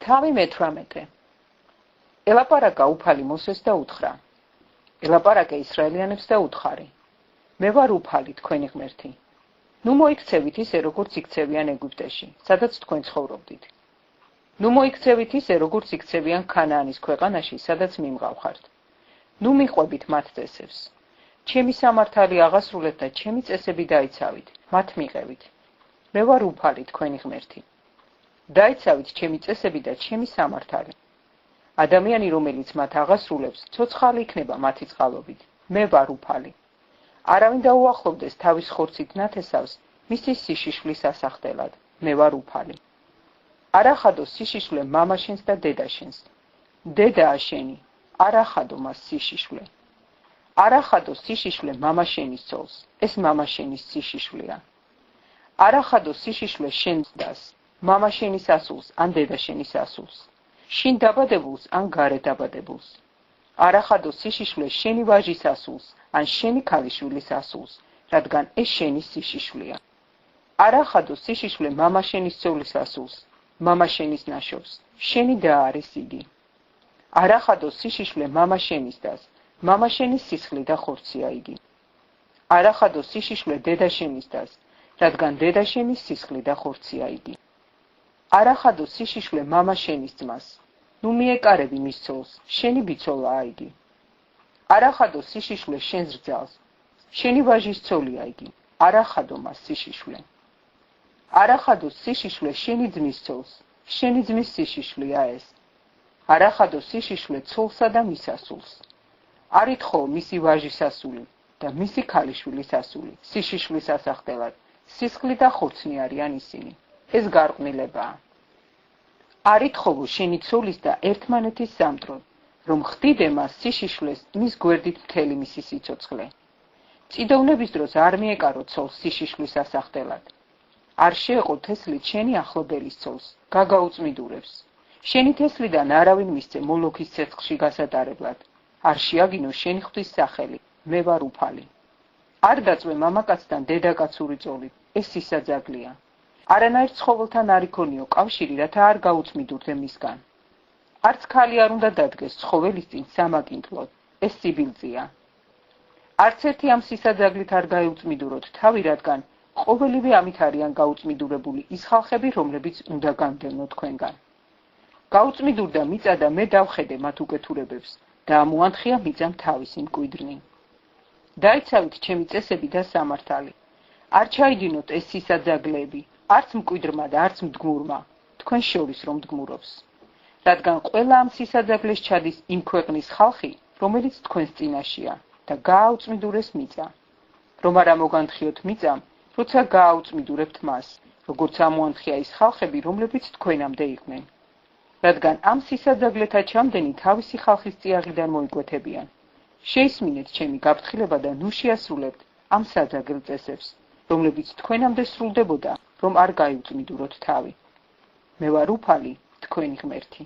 თავი მე-18 ელაპარაკა უფალი მოსეს და უთხრა ელაპარაკე ისრაელიანებს და უთხარი მე ვარ უფალი თქვენი ღმერთი ნუ მოიქცევით ისე როგორც იქცევიან ეგვიპტეში სადაც თქვენ ცხოვრობდით ნუ მოიქცევით ისე როგორც იქცევიან ქანაანის ქვეყანაში სადაც მიმღავხართ ნუ მიყვებით მათ წესებს ჩემი სამართალი აღასრულეთ და ჩემი წესები დაიცავით მათ მიყევით მე ვარ უფალი თქვენი ღმერთი დაიცავით ჩემი წესები და ჩემი სამართალი ადამიანი რომელიც მათ აღასრულებს ცოცხალი იქნება მათი წყალობით მე ვარ უფალი არავინ დაუახლოვდეს თავის ხორცით ნათესავს მისი სიშიშვლის ასახდელად მე ვარ უფალი არ ახადო სიშიშვლე მამაშენს და დედაშენს დედაა შენი არ ახადო მას სიშიშვლე არ ახადო სიშიშვლე მამაშენის ცოლს ეს მამაშენის სიშიშვლეა არ ახადო სიშიშვლე შენს დას მამაშენის ასულს ან დედაშენის ასულს შინ დაბადებულს ან გარე დაბადებულს არ ახადო სიშიშვლე შენი ვაჟის ასულს ან შენი ქალიშვილის ასულს რადგან ეს შენი სიშიშვლეა არ ახადო სიშიშვლე მამაშენის ცოლის ასულს მამაშენის ნაშობს შენი და არის იგი არ ახადო სიშიშვლე მამაშენის დას მამაშენის სისხლი და ხორცია იგი არ ახადო სიშიშვლე დედაშენის დას რადგან დედაშენის სისხლი და ხორცია იგი არ ახადო სიშიშვლე მამაშენის ძმას ნუ მიეკარები მის ცოლს შენი ბიცოლაა იგი არ ახადო სიშიშვლე შენს რძალს შენი ვაჟის ცოლია იგი არ ახადო მას სიშიშვლე არ ახადო სიშიშვლე შენი ძმის ცოლს შენი ძმის სიშიშვლეა ეს არ ახადო სიშიშვლე ცოლსა და მის ასულს არ ითხოვ მისი ვაჟის ასული და მისი ქალიშვილის ასული სიშიშვლის ასახდელად სისხლი და ხორცნი არიან ისინი ეს გარყვნილებაა არ ითხოვო შენი ცოლის და ერთმანეთის სამტროდ რომ ხდიდე მას სიშიშვლეს მის გვერდით მთელი მისი სიცოცხლე წიდოვნების დროს არ მიეკარო ცოლს სიშიშვლის ასახდელად არ შეეყო თესლით შენი ახლობელის ცოლს გაგაუწმიდურებს შენი თესლიდან არავინ მისცე მოლოქის ცეცხლში გასატარებლად არ შეაგინო შენი ღვთის სახელი მე ვარ უფალი არ დაწვე მამაკაცთან დედაკაცური წოლით ეს სისაძაგლია არანაირ ცხოველთან არ იქონიო კავშირი რათა არ გაუწმიდურდე მისგან არც ქალი არ უნდა დადგეს ცხოველის წინ სამაკინკლოდ ეს სიბილწეა არც ერთი ამ სისაძაგლით არ გაეუწმიდუროთ თავი რადგან ყოველივე ამით არიან გაუწმიდურებული ის ხალხები რომლებიც უნდა გამდევნო თქვენგან გაუწმიდურდა მიწა და მე დავხედე მათ უკეთურებებს და ამოანთხია მიწამ თავისი მკვიდრნი დაიცავით ჩემი წესები და სამართალი არ ჩაიდინოთ ეს სისაძაგლეები არც მკვიდრმა და არც მდგმურმა თქვენ შორის რომ მდგმურობს რადგან ყველა ამ სისაძაგლეს ჩადის იმ ქვეყნის ხალხი რომელიც თქვენს წინაშია და გააუწმიდურეს მიწა რომ არა მოგანთხიოთ მიწამ როცა გააუწმიდურებთ მას როგორც ამოანთხია ის ხალხები რომლებიც თქვენამდე იყვნენ რადგან ამ სისაძაგლეთა ჩამდენი თავისი ხალხის წიაღიდან მოიკვეთებიან შეისმინეთ ჩემი გაფრთხილება და ნუ შეასრულებთ ამ საძაგლ წესებს რომლებიც თქვენამდე სრულდებოდა რომ არ გაიუწმიდუროთ თავი მე ვარ უფალი თქვენი ღმერთი